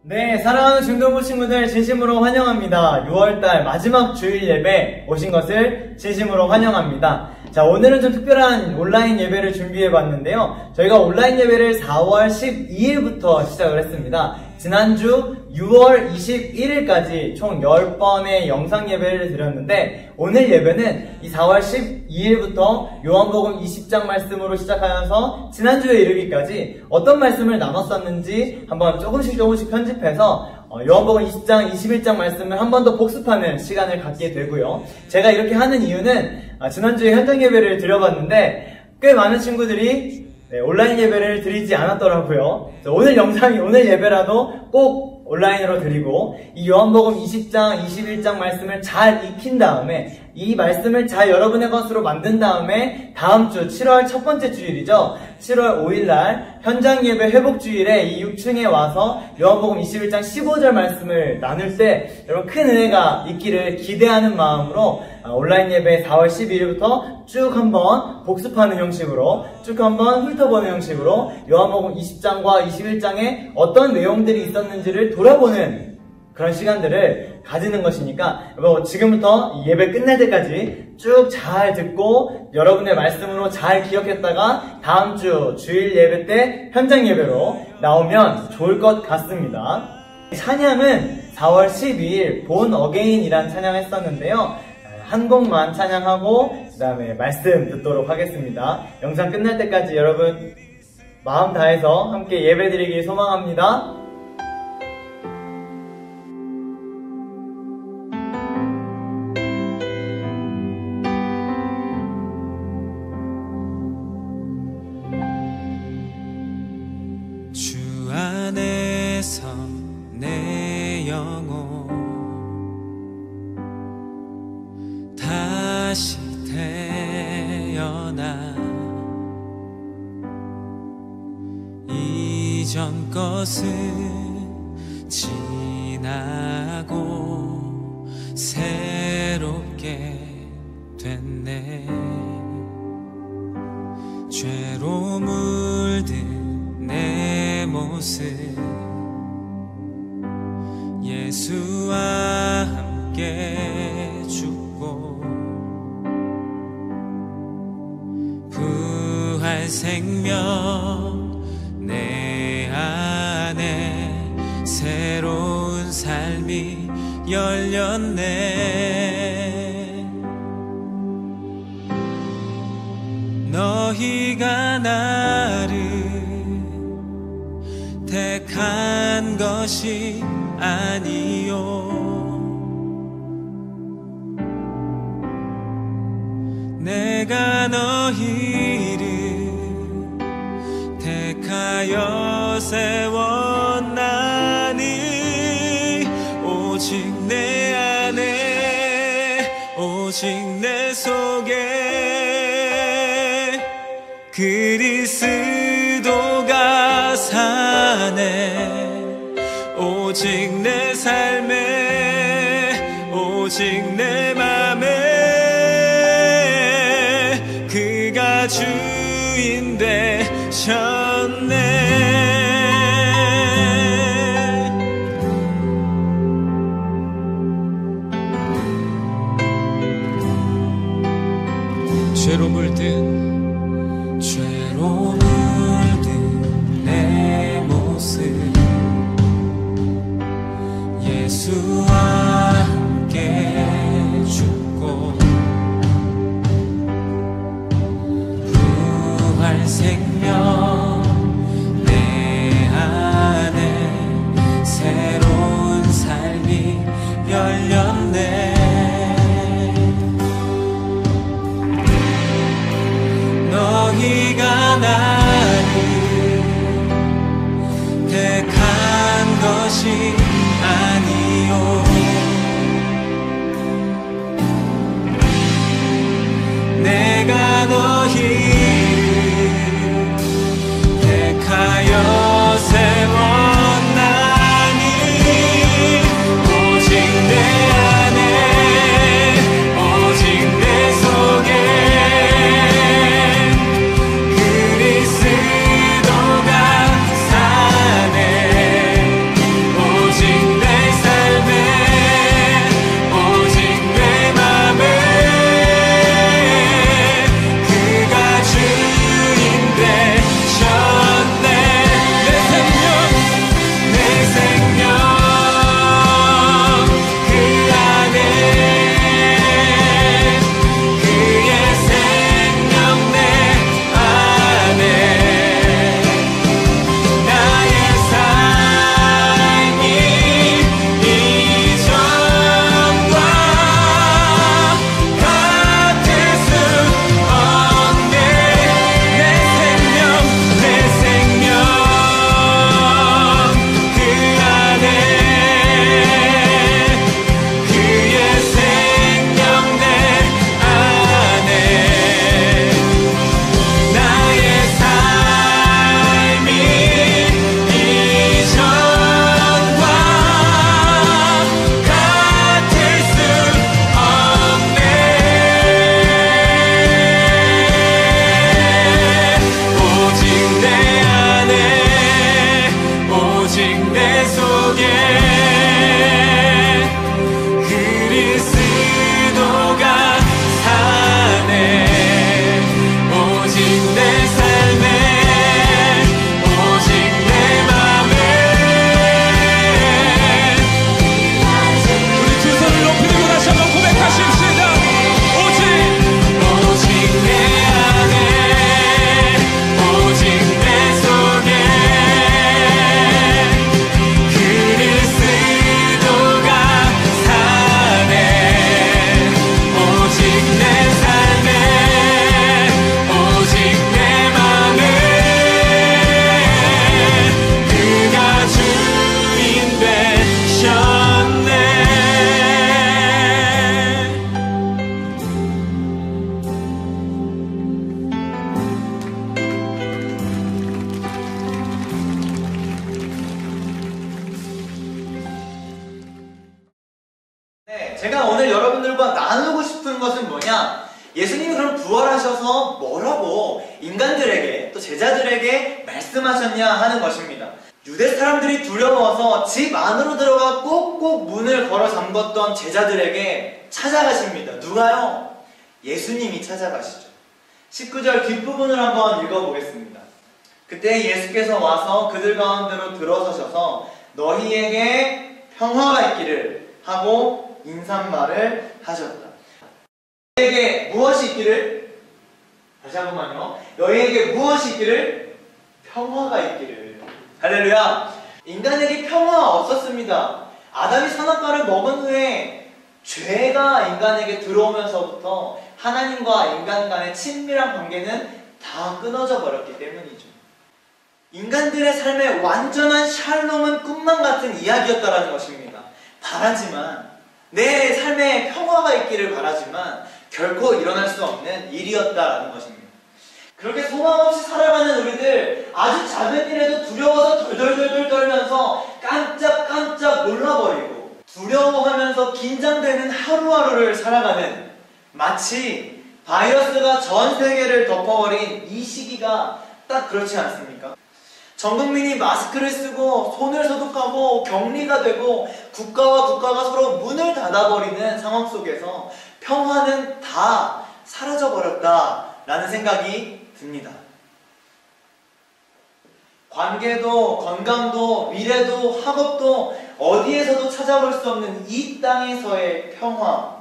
네, 사랑하는 중동부 친구들 진심으로 환영합니다. 6월달 마지막 주일 예배 오신 것을 진심으로 환영합니다. 자, 오늘은 좀 특별한 온라인 예배를 준비해봤는데요. 저희가 온라인 예배를 4월 12일부터 시작을 했습니다. 지난주 6월 21일까지 총 10번의 영상 예배를 드렸는데, 오늘 예배는 이 4월 12일부터 요한복음 20장 말씀으로 시작하여서 지난주에 이르기까지 어떤 말씀을 나눴었는지 한번 조금씩 편집해서 요한복음 20장, 21장 말씀을 한 번 더 복습하는 시간을 갖게 되고요. 제가 이렇게 하는 이유는 지난주에 현장 예배를 드려봤는데 꽤 많은 친구들이 온라인 예배를 드리지 않았더라고요. 오늘 예배라도 꼭 온라인으로 드리고 이 요한복음 20장, 21장 말씀을 잘 익힌 다음에 이 말씀을 잘 여러분의 것으로 만든 다음에 다음 주 7월 첫 번째 주일이죠. 7월 5일날 현장 예배 회복 주일에 이 6층에 와서 요한복음 21장 15절 말씀을 나눌 때 여러분 큰 은혜가 있기를 기대하는 마음으로 온라인 예배 4월 12일부터 쭉 한번 복습하는 형식으로, 쭉 한번 훑어보는 형식으로 요한복음 20장과 21장에 어떤 내용들이 있었는지를 돌아보는 그런 시간들을 가지는 것이니까 여러분 지금부터 예배 끝날 때까지 쭉 잘 듣고 여러분의 말씀으로 잘 기억했다가 다음 주 주일 예배 때 현장 예배로 나오면 좋을 것 같습니다. 찬양은 4월 12일 본 어게인이라는 찬양을 했었는데요. 한 곡만 찬양하고 그 다음에 말씀 듣도록 하겠습니다. 영상 끝날 때까지 여러분 마음 다해서 함께 예배드리길 소망합니다. 주 안에서 내 영혼 다시 태어나 이전 것은 지나고 새롭게 됐네. 죄로 물든 내 모습 예수와 함께 죽고 부활 생명 내 안에 새로운 삶이 열렸네. 너희가 나를 택한 것이 아니요 내가 너희를 택하여 세웠나니 오직 내 안에 오직 내 속에 그리스도가 사네. 오직 내 삶에 오직 내 맘에 그가 주인 되셨네. 죄로 물든 내 모습 예수와 함께 죽고 부활 생명 내 안에 새로운 삶이 열렸네. 너희가 나를 택한 것이 아니요 내가 너희를 택하여 세웠나니 오직 내 안에 오직 내 속에 그리스도가 사네. 속에 그리스도가 사네. 오직 내 삶에 오직 내 맘에. 우리 두 손을 높이 들고 다시 한번 고백하십시다. 오직 내 안에 오직 내 속에 그리스도가 사네. 오직 내 삶에 오직 내 맘에 그가 주인 되셨네. 네, 제가 오늘 여러분들과 나누고 싶은 것은 뭐냐? 예수님이 그럼 부활하셔서 뭐라고 인간들에게 또 제자들에게 말씀하셨냐 하는 것입니다. 유대 사람들이 두려워서 집 안으로 들어가 꼭꼭 문을 걸어 잠궜던 제자들에게 찾아가십니다. 누가요? 예수님이 찾아가시죠. 19절 뒷부분을 한번 읽어보겠습니다. 그때 예수께서 와서 그들 가운데로 들어서셔서 너희에게 평화가 있기를 하고 인사말을 하셨다. 너희에게 무엇이 있기를? 다시 한 번만요. 너희에게 무엇이 있기를? 평화가 있기를. 할렐루야. 인간에게 평화가 없었습니다. 아담이 선악과를 먹은 후에 죄가 인간에게 들어오면서부터 하나님과 인간 간의 친밀한 관계는 다 끊어져 버렸기 때문이죠. 인간들의 삶에 완전한 샬롬은 꿈만 같은 이야기였다라는 것입니다. 바라지만 내 삶에 평화가 있기를 바라지만 결코 일어날 수 없는 일이었다라는 것입니다. 그렇게 소망 없이 살아가는 우리들, 아주 작은 일에도 두려워서 덜덜덜덜 떨면서 깜짝깜짝 놀라버리고 두려워하면서 긴장되는 하루하루를 살아가는, 마치 바이러스가 전 세계를 덮어버린 이 시기가 딱 그렇지 않습니까? 전 국민이 마스크를 쓰고 손을 소독하고 격리가 되고 국가와 국가가 서로 문을 닫아버리는 상황 속에서 평화는 다 사라져버렸다라는 생각이 듭니다. 관계도 건강도 미래도 학업도 어디에서도 찾아볼 수 없는 이 땅에서의 평화,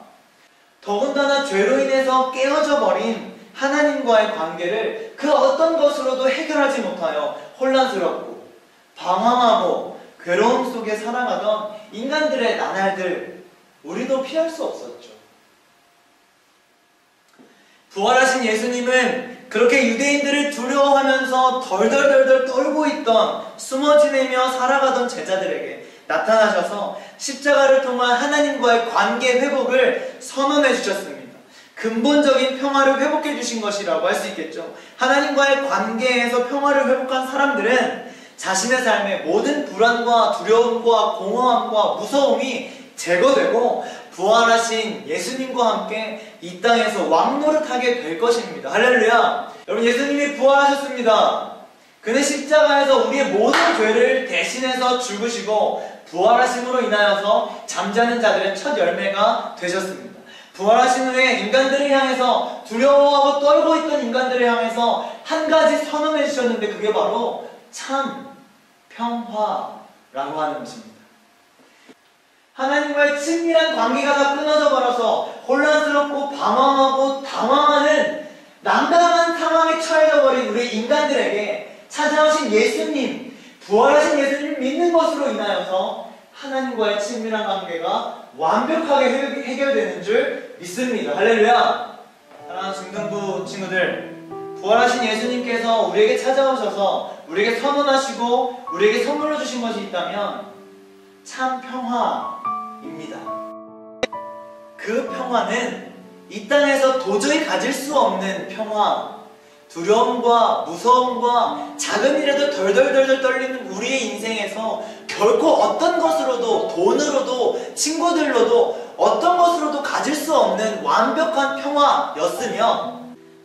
더군다나 죄로 인해서 깨어져 버린 하나님과의 관계를 그 어떤 것으로도 해결하지 못하여 혼란스럽고 방황하고 괴로움 속에 살아가던 인간들의 나날들, 우리도 피할 수 없었죠. 부활하신 예수님은 그렇게 유대인들을 두려워하면서 덜덜덜덜 떨고 있던, 숨어 지내며 살아가던 제자들에게 나타나셔서 십자가를 통한 하나님과의 관계 회복을 선언해 주셨습니다. 근본적인 평화를 회복해 주신 것이라고 할 수 있겠죠. 하나님과의 관계에서 평화를 회복한 사람들은 자신의 삶에 모든 불안과 두려움과 공허함과 무서움이 제거되고 부활하신 예수님과 함께 이 땅에서 왕노릇하게 될 것입니다. 할렐루야. 여러분, 예수님이 부활하셨습니다. 그는 십자가에서 우리의 모든 죄를 대신해서 죽으시고 부활하심으로 인하여서 잠자는 자들의 첫 열매가 되셨습니다. 부활하신 후에 인간들을 향해서, 두려워하고 떨고 있던 인간들을 향해서 한 가지 선언해 주셨는데, 그게 바로 참 평화라고 하는 것입니다. 하나님과의 친밀한 관계가 다 끊어져 버려서 혼란스럽고 방황하고 당황하는 난감한 상황에 처해져 버린 우리 인간들에게 찾아오신 예수님, 부활하신 예수님을 믿는 것으로 인하여서 하나님과의 친밀한 관계가 완벽하게 해결되는 줄 믿습니다. 할렐루야. 사랑하는 중등부 친구들, 부활하신 예수님께서 우리에게 찾아오셔서 우리에게 선언하시고 우리에게 선물로 주신 것이 있다면 참 평화입니다. 그 평화는 이 땅에서 도저히 가질 수 없는 평화, 두려움과 무서움과 작은 일에도 덜덜덜덜 떨리는 우리의 인생에서 결코 어떤 것으로도, 돈으로도, 친구들로도, 어떤 것으로도 가질 수 없는 완벽한 평화였으며,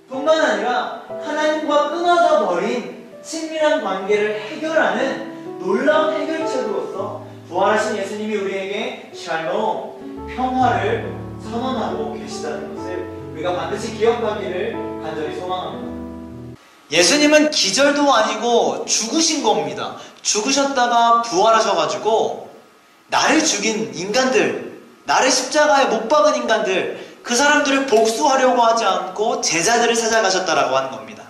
뿐만 아니라 하나님과 끊어져 버린 친밀한 관계를 해결하는 놀라운 해결책으로서 부활하신 예수님이 우리에게 샬롬, 평화를 선언하고 계시다는 것을 우리가 반드시 기억하기를 간절히 소망합니다. 예수님은 기절도 아니고 죽으신 겁니다. 죽으셨다가 부활하셔가지고 나를 죽인 인간들, 나를 십자가에 못 박은 인간들, 그 사람들을 복수하려고 하지 않고 제자들을 찾아가셨다라고 하는 겁니다.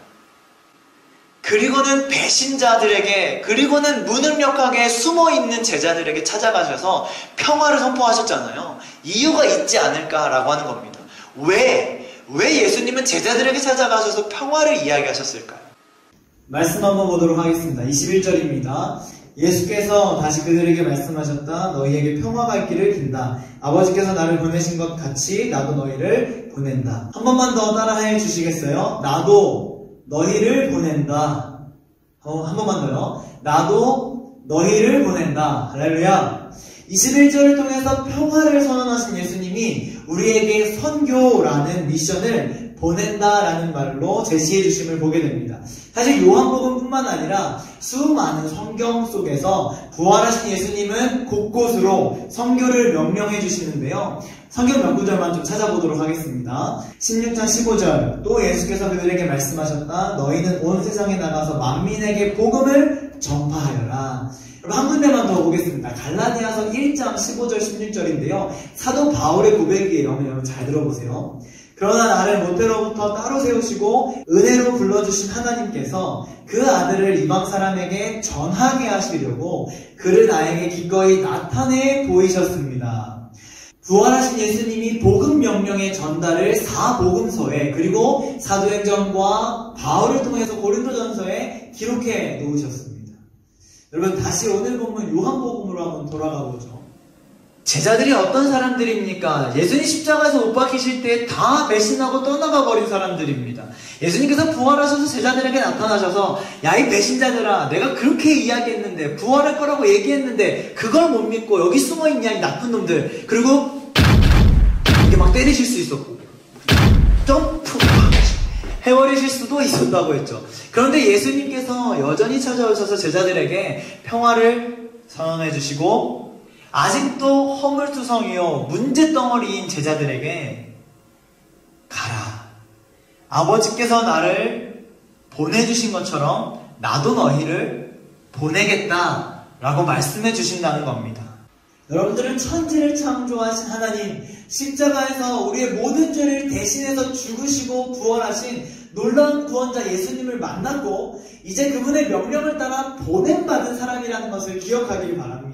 그리고는 배신자들에게, 그리고는 무능력하게 숨어있는 제자들에게 찾아가셔서 평화를 선포하셨잖아요. 이유가 있지 않을까라고 하는 겁니다. 왜 예수님은 제자들에게 찾아가셔서 평화를 이야기하셨을까요? 말씀 한번 보도록 하겠습니다. 21절입니다. 예수께서 다시 그들에게 말씀하셨다. 너희에게 평화가 있기를 빈다. 아버지께서 나를 보내신 것 같이 나도 너희를 보낸다. 한 번만 더 따라해 주시겠어요? 나도 너희를 보낸다. 한 번만 더요. 나도 너희를 보낸다. 할렐루야. 21절을 통해서 평화를 선언하신 예수님이 우리에게 선교라는 미션을 보낸다라는 말로 제시해 주심을 보게 됩니다. 사실 요한복음뿐만 아니라 수많은 성경 속에서 부활하신 예수님은 곳곳으로 선교를 명령해 주시는데요. 성경 몇 구절만 좀 찾아보도록 하겠습니다. 16장 15절 또 예수께서 그들에게 말씀하셨다. 너희는 온 세상에 나가서 만민에게 복음을 전파하여라. 여러분 한 군데만 더 보겠습니다. 갈라디아서 1장 15절 16절인데요. 사도 바울의 고백이에요. 여러분 잘 들어보세요. 그러나 나를 모태로부터 따로 세우시고 은혜로 불러주신 하나님께서 그 아들을 이방 사람에게 전하게 하시려고 그를 나에게 기꺼이 나타내 보이셨습니다. 부활하신 예수님이 복음 명령의 전달을 사복음서에 그리고 사도행전과 바울을 통해서 고린도전서에 기록해 놓으셨습니다. 여러분 다시 오늘 본문 요한복음으로 한번 돌아가 보죠. 제자들이 어떤 사람들입니까? 예수님 십자가에서 못 박히실 때 다 배신하고 떠나가 버린 사람들입니다. 예수님께서 부활하셔서 제자들에게 나타나셔서 야 이 배신자들아 내가 그렇게 이야기했는데 부활할 거라고 얘기했는데 그걸 못 믿고 여기 숨어있냐 이 나쁜 놈들. 그리고 이렇게 막 때리실 수 있었고 점프 해버리실 수도 있었다고 했죠. 그런데 예수님께서 여전히 찾아오셔서 제자들에게 평화를 선언해 주시고 아직도 허물투성이요 문제덩어리인 제자들에게 가라. 아버지께서 나를 보내주신 것처럼 나도 너희를 보내겠다 라고 말씀해 주신다는 겁니다. 여러분들은 천지를 창조하신 하나님, 십자가에서 우리의 모든 죄를 대신해서 죽으시고 부활하신 놀라운 구원자 예수님을 만났고 이제 그분의 명령을 따라 보냄받은 사람이라는 것을 기억하길 바랍니다.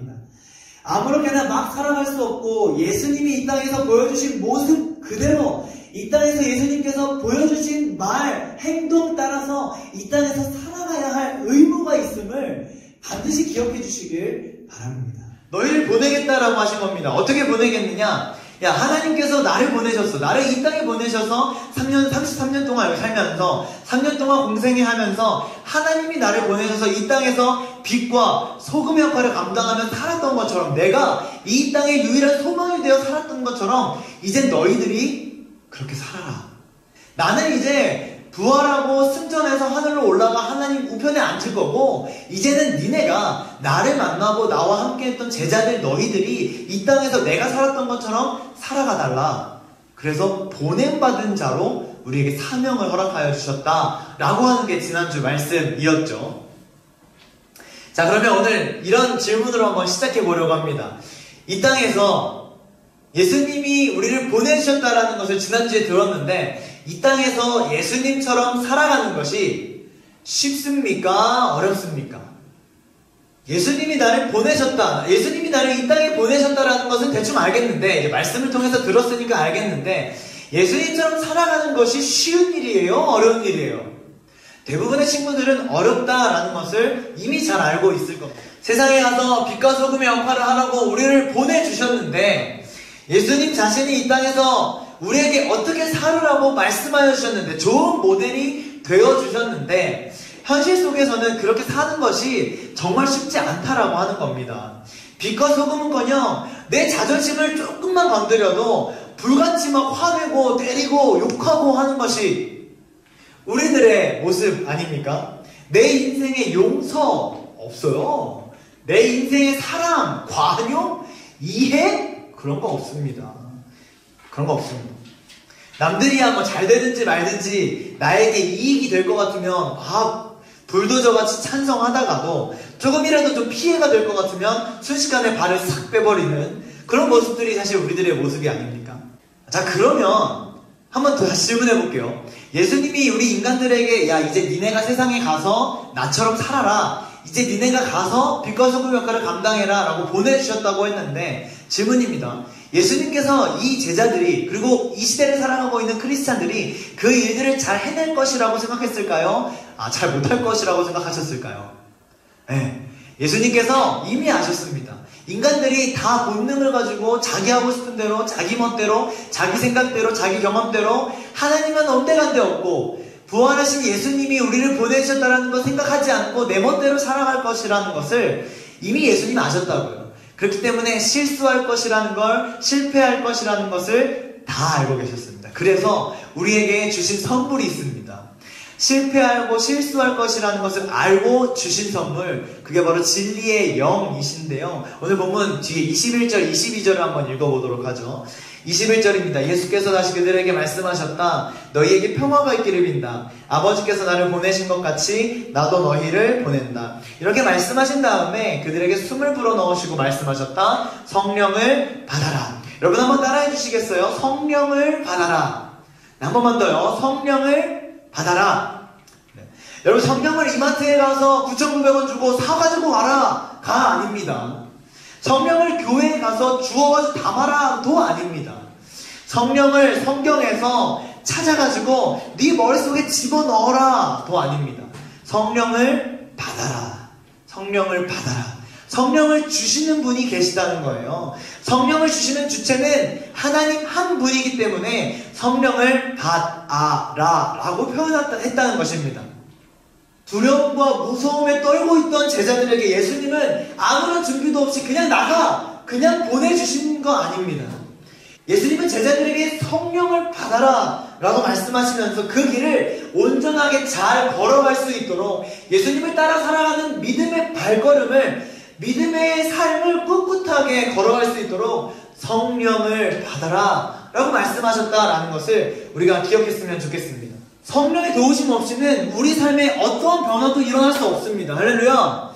아무렇게나 막 살아갈 수 없고 예수님이 이 땅에서 보여주신 모습 그대로 이 땅에서 예수님께서 보여주신 말, 행동 따라서 이 땅에서 살아가야 할 의무가 있음을 반드시 기억해 주시길 바랍니다. 너희를 보내겠다라고 하신 겁니다. 어떻게 보내겠느냐? 야, 하나님께서 나를 보내셨어. 나를 이 땅에 보내셔서 33년 동안 살면서 3년 동안 공생애 하면서 하나님이 나를 보내셔서 이 땅에서 빛과 소금 역할을 감당하며 살았던 것처럼 내가 이 땅의 유일한 소망이 되어 살았던 것처럼 이제 너희들이 그렇게 살아라. 나는 이제 부활하고 승천해서 하늘로 올라가 하나님 우편에 앉을 거고 이제는 니네가 나를 만나고 나와 함께 했던 제자들 너희들이 이 땅에서 내가 살았던 것처럼 살아가 달라. 그래서 보냄받은 자로 우리에게 사명을 허락하여 주셨다 라고 하는 게 지난주 말씀이었죠. 자, 그러면 오늘 이런 질문으로 한번 시작해 보려고 합니다. 이 땅에서 예수님이 우리를 보내주셨다라는 것을 지난주에 들었는데 이 땅에서 예수님처럼 살아가는 것이 쉽습니까? 어렵습니까? 예수님이 나를 보내셨다. 예수님이 나를 이 땅에 보내셨다라는 것은 대충 알겠는데 이제 말씀을 통해서 들었으니까 알겠는데 예수님처럼 살아가는 것이 쉬운 일이에요? 어려운 일이에요? 대부분의 친구들은 어렵다라는 것을 이미 잘 알고 있을 겁니다. 세상에 가서 빛과 소금의 역할을 하라고 우리를 보내주셨는데 예수님 자신이 이 땅에서 우리에게 어떻게 살으라고 말씀하여 주셨는데 좋은 모델이 되어주셨는데 현실 속에서는 그렇게 사는 것이 정말 쉽지 않다라고 하는 겁니다. 빛과 소금은커녕 내 자존심을 조금만 건드려도 불같이 막 화내고 때리고 욕하고 하는 것이 우리들의 모습 아닙니까? 내 인생에 용서 없어요. 내 인생의 사랑, 관용, 이해? 그런 거 없습니다. 그런 거 없습니다. 남들이야 뭐 잘 되든지 말든지 나에게 이익이 될 것 같으면 불도저같이 찬성하다가도 조금이라도 좀 피해가 될 것 같으면 순식간에 발을 싹 빼버리는 그런 모습들이 사실 우리들의 모습이 아닙니까? 자, 그러면 한번 더 다시 질문해 볼게요. 예수님이 우리 인간들에게 야, 이제 니네가 세상에 가서 나처럼 살아라, 이제 니네가 가서 빛과 소금 역할을 감당해라 라고 보내주셨다고 했는데, 질문입니다. 예수님께서 이 제자들이, 그리고 이 시대를 살아가고 있는 크리스찬들이 그 일들을 잘 해낼 것이라고 생각했을까요? 잘 못할 것이라고 생각하셨을까요? 네. 예수님께서 이미 아셨습니다. 인간들이 다 본능을 가지고 자기 하고 싶은 대로, 자기 멋대로, 자기 생각대로, 자기 경험대로 하나님은 온데간데 없고 부활하신 예수님이 우리를 보내주셨다는 거 생각하지 않고 내 멋대로 살아갈 것이라는 것을 이미 예수님이 아셨다고요. 그렇기 때문에 실수할 것이라는 걸, 실패할 것이라는 것을 다 알고 계셨습니다. 그래서 우리에게 주신 선물이 있습니다. 실패하고 실수할 것이라는 것을 알고 주신 선물, 그게 바로 진리의 영이신데요. 오늘 본문 뒤에 21절, 22절을 한번 읽어보도록 하죠. 21절입니다. 예수께서 다시 그들에게 말씀하셨다. 너희에게 평화가 있기를 빈다. 아버지께서 나를 보내신 것 같이 나도 너희를 보낸다. 이렇게 말씀하신 다음에 그들에게 숨을 불어넣으시고 말씀하셨다. 성령을 받아라. 여러분 한번 따라해 주시겠어요? 성령을 받아라. 한 번만 더요. 성령을 받아라. 네. 여러분, 성령을 이마트에 가서 9,900원 주고 사가지고 와라 가 아닙니다. 성령을 교회에 가서 주워가지고 담아라 도 아닙니다. 성령을 성경에서 찾아가지고 네 머릿속에 집어넣어라 도 아닙니다. 성령을 받아라. 성령을 받아라. 성령을 주시는 분이 계시다는 거예요. 성령을 주시는 주체는 하나님 한 분이기 때문에 성령을 받아라 라고 표현했다는 것입니다. 두려움과 무서움에 떨고 있던 제자들에게 예수님은 아무런 준비도 없이 그냥 그냥 보내주신 거 아닙니다. 예수님은 제자들에게 성령을 받아라 라고 말씀하시면서 그 길을 온전하게 잘 걸어갈 수 있도록 예수님을 따라 살아가는 믿음의 발걸음을, 믿음의 삶을 꿋꿋하게 걸어갈 수 있도록 성령을 받아라 라고 말씀하셨다라는 것을 우리가 기억했으면 좋겠습니다. 성령의 도우심 없이는 우리 삶에 어떠한 변화도 일어날 수 없습니다. 할렐루야.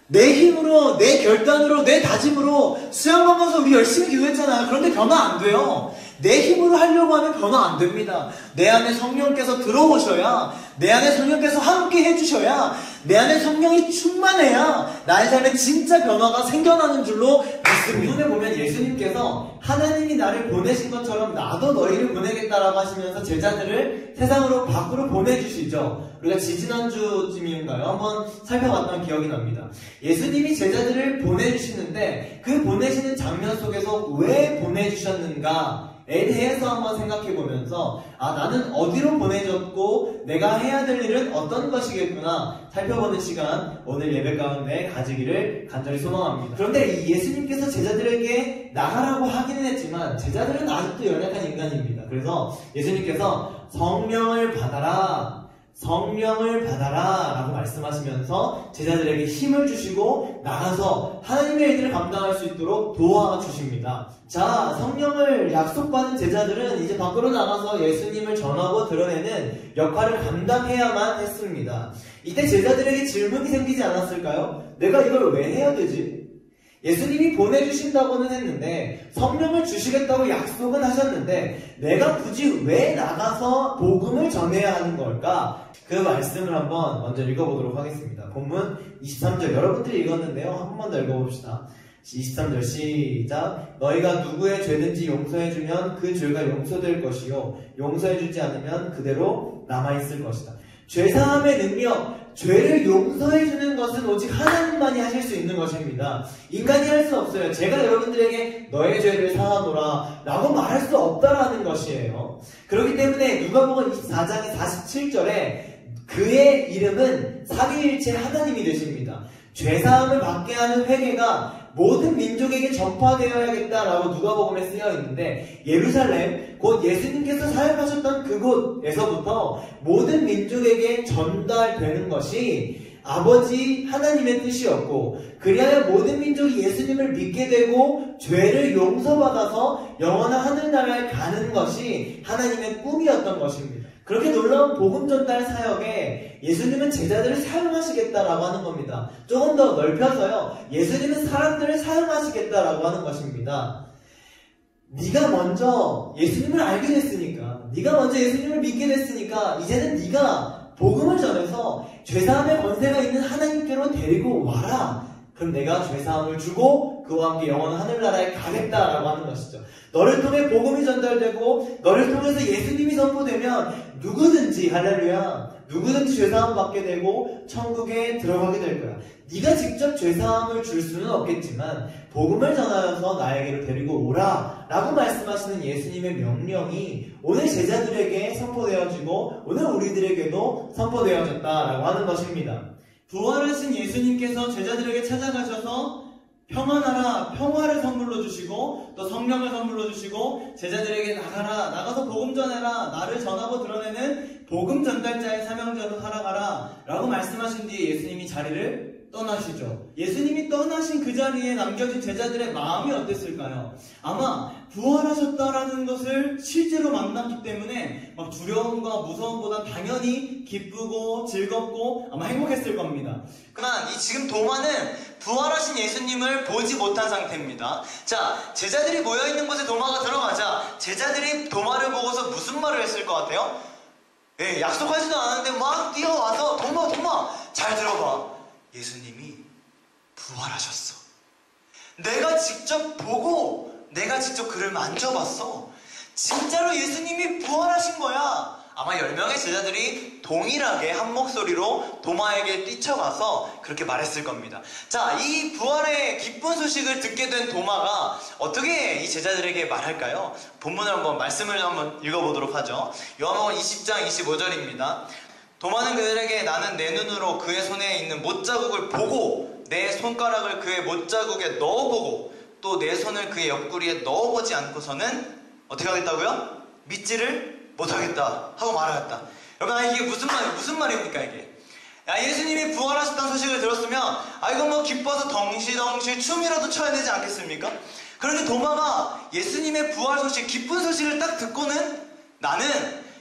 내 힘으로, 내 결단으로, 내 다짐으로 수영 가면서 우리 열심히 기도했잖아요. 그런데 변화 안 돼요. 내 힘으로 하려고 하면 변화 안 됩니다. 내 안에 성령께서 들어오셔야, 내 안에 성령께서 함께 해주셔야, 내 안에 성령이 충만해야 나의 삶에 진짜 변화가 생겨나는 줄로 믿습니다. 오늘 보면 예수님께서 하나님이 나를 보내신 것처럼 나도 너희를 보내겠다라고 하시면서 제자들을 세상으로 밖으로 보내주시죠. 우리가 지지난주쯤인가요? 한번 살펴봤던 기억이 납니다. 예수님이 제자들을 보내주시는데 그 보내시는 장면 속에서 왜 보내주셨는가 에 대해서 한번 생각해보면서 나는 어디로 보내졌고 내가 해야 될 일은 어떤 것이겠구나 살펴보는 시간 오늘 예배 가운데 가지기를 간절히 소망합니다. 그런데 예수님께서 제자들에게 나가라고 하기는 했지만 제자들은 아직도 연약한 인간입니다. 그래서 예수님께서 성령을 받아라, 성령을 받아라 라고 말씀하시면서 제자들에게 힘을 주시고 나가서 하나님의 일들을 감당할 수 있도록 도와주십니다. 자, 성령을 약속받은 제자들은 이제 밖으로 나가서 예수님을 전하고 드러내는 역할을 감당해야만 했습니다. 이때 제자들에게 질문이 생기지 않았을까요? 내가 이걸 왜 해야 되지? 예수님이 보내주신다고는 했는데 성령을 주시겠다고 약속은 하셨는데 내가 굳이 왜 나가서 복음을 전해야 하는 걸까? 그 말씀을 한번 먼저 읽어보도록 하겠습니다. 본문 23절 여러분들이 읽었는데요. 한 번만 더 읽어봅시다. 23절 시작. 너희가 누구의 죄든지 용서해주면 그 죄가 용서될 것이요 용서해주지 않으면 그대로 남아있을 것이다. 죄사함의 능력, 죄를 용서해주는 것은 오직 하나님만이 하실 수 있는 것입니다. 인간이 할 수 없어요. 제가 여러분들에게 너의 죄를 사하노라 라고 말할 수 없다라는 것이에요. 그렇기 때문에 누가복음 24장의 47절에 그의 이름은 삼위일체 하나님이 되십니다. 죄사함을 받게 하는 회개가 모든 민족에게 전파되어야겠다라고 누가복음에 쓰여 있는데 예루살렘, 곧 예수님께서 사역하셨던 그곳에서부터 모든 민족에게 전달되는 것이 아버지 하나님의 뜻이었고, 그리하여 모든 민족이 예수님을 믿게 되고 죄를 용서받아서 영원한 하늘나라에 가는 것이 하나님의 꿈이었던 것입니다. 그렇게 놀라운 복음 전달 사역에 예수님은 제자들을 사용하시겠다라고 하는 겁니다. 조금 더 넓혀서요, 예수님은 사람들을 사용하시겠다라고 하는 것입니다. 네가 먼저 예수님을 알게 됐으니까, 네가 먼저 예수님을 믿게 됐으니까 이제는 네가 복음을 전해서 죄사함의 권세가 있는 하나님께로 데리고 와라. 그럼 내가 죄사함을 주고 그와 함께 영원한 하늘나라에 가겠다라고 하는 것이죠. 너를 통해 복음이 전달되고 너를 통해서 예수님이 선포되면 누구든지, 할렐루야, 누구든지 죄사함 받게 되고 천국에 들어가게 될 거야. 네가 직접 죄사함을 줄 수는 없겠지만 복음을 전하여서 나에게로 데리고 오라 라고 말씀하시는 예수님의 명령이 오늘 제자들에게 선포되어지고 오늘 우리들에게도 선포되어졌다라고 하는 것입니다. 부활하신 예수님께서 제자들에게 찾아가셔서 평안하라, 평화를 선물로 주시고 또 성령을 선물로 주시고 제자들에게 나가서 복음 전해라, 나를 전하고 드러내는 복음 전달자의 사명자로 살아가라 라고 말씀하신 뒤에 예수님이 자리를 떠나시죠. 예수님이 떠나신 그 자리에 남겨진 제자들의 마음이 어땠을까요? 아마 부활하셨다라는 것을 실제로 만났기 때문에 막 두려움과 무서움보다 당연히 기쁘고 즐겁고 아마 행복했을 겁니다. 그러나 이 지금 도마는 부활하신 예수님을 보지 못한 상태입니다. 자, 제자들이 모여있는 곳에 도마가 들어가자 제자들이 도마를 보고서 무슨 말을 했을 것 같아요? 예, 약속하지도 않았는데 막 뛰어와서 도마 잘 들어봐. 예수님이 부활하셨어. 내가 직접 보고 내가 직접 그를 만져봤어. 진짜로 예수님이 부활하신 거야. 아마 10명의 제자들이 동일하게 한 목소리로 도마에게 뛰쳐가서 그렇게 말했을 겁니다. 자, 이 부활의 기쁜 소식을 듣게 된 도마가 어떻게 이 제자들에게 말할까요? 본문을 말씀을 한번 읽어보도록 하죠. 요한복음 20장 25절입니다. 도마는 그들에게 나는 내 눈으로 그의 손에 있는 못자국을 보고 내 손가락을 그의 못자국에 넣어보고 또 내 손을 그의 옆구리에 넣어보지 않고서는 어떻게 하겠다고요? 믿지를 못하겠다 하고 말하였다. 여러분, 이게 무슨 말입니까 이게? 예수님이 부활하셨다는 소식을 들었으면 이거 뭐 기뻐서 덩실덩실 춤이라도 춰야 되지 않겠습니까? 그런데 도마가 예수님의 부활 소식, 기쁜 소식을 딱 듣고는 나는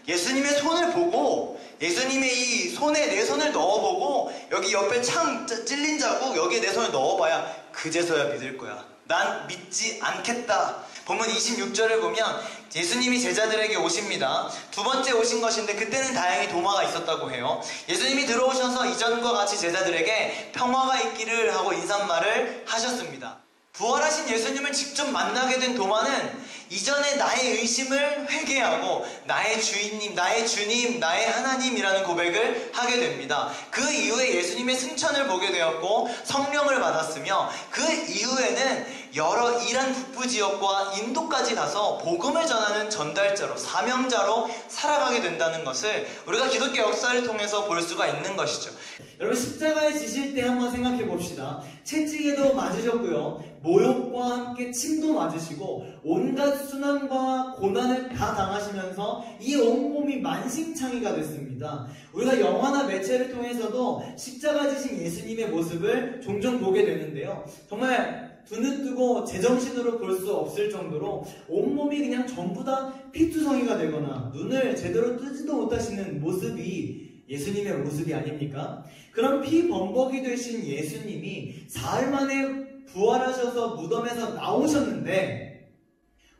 예수님의 손을 보고 예수님의 이 손에 내 손을 넣어보고 여기 옆에 창 찔린 자국 여기에 내 손을 넣어봐야 그제서야 믿을 거야. 난 믿지 않겠다. 본문 26절을 보면 예수님이 제자들에게 오십니다. 두 번째 오신 것인데 그때는 다행히 도마가 있었다고 해요. 예수님이 들어오셔서 이전과 같이 제자들에게 평화가 있기를 하고 인사말을 하셨습니다. 부활하신 예수님을 직접 만나게 된 도마는 이전에 나의 의심을 회개하고 나의 주인님, 나의 주님, 나의 하나님이라는 고백을 하게 됩니다. 그 이후에 예수님의 승천을 보게 되었고 성령을 받았으며 그 이후에는 여러 이란 북부 지역과 인도까지 가서 복음을 전하는 전달자로, 사명자로 살아가게 된다는 것을 우리가 기독교 역사를 통해서 볼 수가 있는 것이죠. 여러분, 십자가에 지실 때 한번 생각해 봅시다. 채찍에도 맞으셨고요, 모욕과 함께 침도 맞으시고 온갖 순환과 고난을 다 당하시면서 이 온몸이 만신창이가 됐습니다. 우리가 영화나 매체를 통해서도 십자가 지신 예수님의 모습을 종종 보게 되는데요, 정말 두 눈 뜨고 제정신으로 볼 수 없을 정도로 온몸이 그냥 전부 다 피투성이가 되거나 눈을 제대로 뜨지도 못하시는 모습이 예수님의 모습이 아닙니까? 그런 피범벅이 되신 예수님이 사흘 만에 부활하셔서 무덤에서 나오셨는데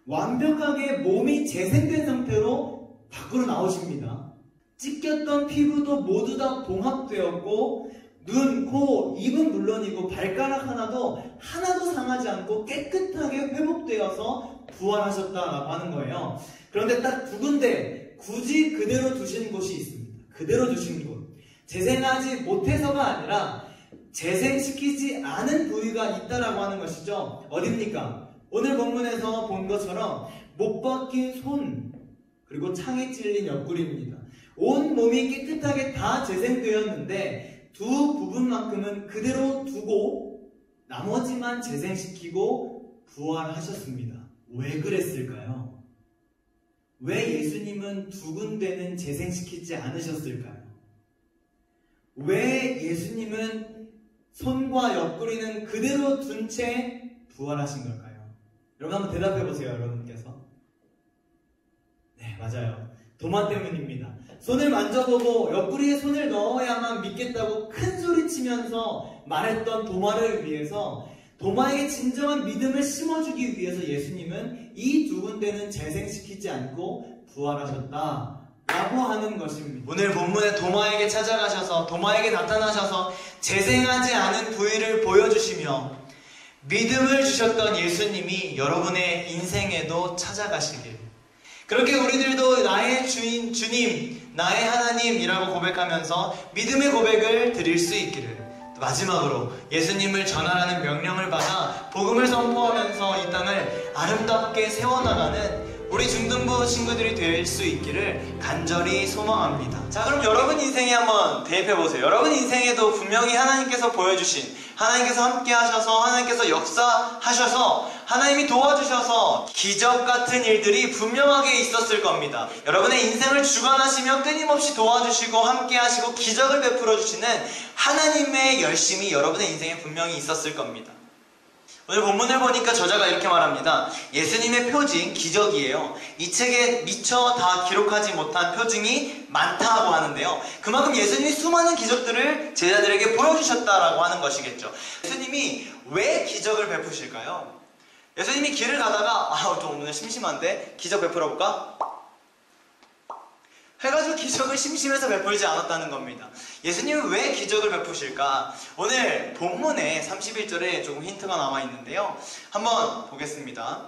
완벽하게 몸이 재생된 상태로 밖으로 나오십니다. 찢겼던 피부도 모두 다 봉합되었고 눈, 코, 입은 물론이고 발가락 하나도 상하지 않고 깨끗하게 회복되어서 부활하셨다라고 하는 거예요. 그런데 딱 두 군데 굳이 그대로 두신 곳이 있습니다. 그대로 두신 곳. 재생하지 못해서가 아니라 재생시키지 않은 부위가 있다라고 하는 것이죠. 어딥니까? 오늘 본문에서 본 것처럼 못 박힌 손, 그리고 창에 찔린 옆구리입니다. 온 몸이 깨끗하게 다 재생되었는데 두 부분만큼은 그대로 두고 나머지만 재생시키고 부활하셨습니다. 왜 그랬을까요? 왜 예수님은 두 군데는 재생시키지 않으셨을까요? 왜 예수님은 손과 옆구리는 그대로 둔 채 부활하신 걸까요? 여러분 한번 대답해 보세요, 여러분께서. 네, 맞아요. 도마 때문입니다. 손을 만져보고 옆구리에 손을 넣어야만 믿겠다고 큰 소리 치면서 말했던 도마를 위해서, 도마에게 진정한 믿음을 심어주기 위해서 예수님은 이 두 군데는 재생시키지 않고 부활하셨다 라고 하는 것입니다. 오늘 본문에 도마에게 찾아가셔서, 도마에게 나타나셔서 재생하지 않은 부위를 보여주시며 믿음을 주셨던 예수님이 여러분의 인생에도 찾아가시길, 그렇게 우리들도 나의 주인, 주님, 나의 하나님이라고 고백하면서 믿음의 고백을 드릴 수 있기를, 마지막으로 예수님을 전하라는 명령을 받아 복음을 선포하면서 이 땅을 아름답게 세워나가는 우리 중등부 친구들이 될 수 있기를 간절히 소망합니다. 자, 그럼 여러분 인생에 한번 대입해보세요. 여러분 인생에도 분명히 하나님께서 보여주신, 하나님께서 함께 하셔서, 하나님께서 역사하셔서, 하나님이 도와주셔서 기적 같은 일들이 분명하게 있었을 겁니다. 여러분의 인생을 주관하시며 끊임없이 도와주시고 함께 하시고 기적을 베풀어 주시는 하나님의 열심이 여러분의 인생에 분명히 있었을 겁니다. 오늘 본문을 보니까 저자가 이렇게 말합니다. 예수님의 표징, 기적이에요. 이 책에 미처 다 기록하지 못한 표징이 많다고 하는데요. 그만큼 예수님이 수많은 기적들을 제자들에게 보여주셨다라고 하는 것이겠죠. 예수님이 왜 기적을 베푸실까요? 예수님이 길을 가다가 좀 오늘 심심한데 기적 베풀어 볼까? 해가지고 기적을 심심해서 베풀지 않았다는 겁니다. 예수님은 왜 기적을 베푸실까? 오늘 본문에 31절에 조금 힌트가 나와 있는데요. 한번 보겠습니다.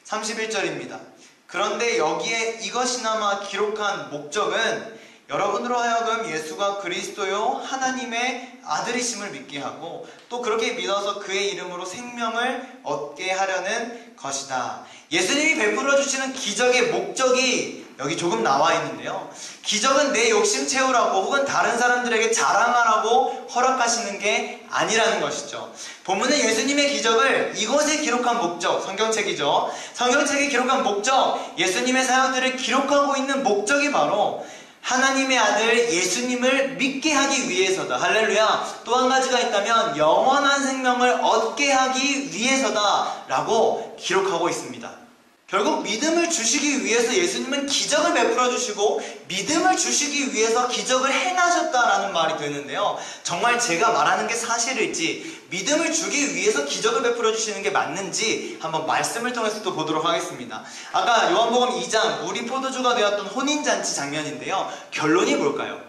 31절입니다. 그런데 여기에 이것이나마 기록한 목적은 여러분으로 하여금 예수가 그리스도요 하나님의 아들이심을 믿게 하고 또 그렇게 믿어서 그의 이름으로 생명을 얻게 하려는 것이다. 예수님이 베풀어 주시는 기적의 목적이 여기 조금 나와 있는데요. 기적은 내 욕심 채우라고 혹은 다른 사람들에게 자랑하라고 허락하시는 게 아니라는 것이죠. 본문은 예수님의 기적을 이곳에 기록한 목적, 성경책이죠. 성경책에 기록한 목적, 예수님의 사역들을 기록하고 있는 목적이 바로 하나님의 아들 예수님을 믿게 하기 위해서다. 할렐루야. 또 한 가지가 있다면 영원한 생명을 얻게 하기 위해서다 라고 기록하고 있습니다. 결국 믿음을 주시기 위해서 예수님은 기적을 베풀어 주시고 믿음을 주시기 위해서 기적을 행하셨다라는 말이 되는데요. 정말 제가 말하는 게 사실일지, 믿음을 주기 위해서 기적을 베풀어 주시는 게 맞는지 한번 말씀을 통해서 또 보도록 하겠습니다. 아까 요한복음 2장 물이 포도주가 되었던 혼인잔치 장면인데요. 결론이 뭘까요?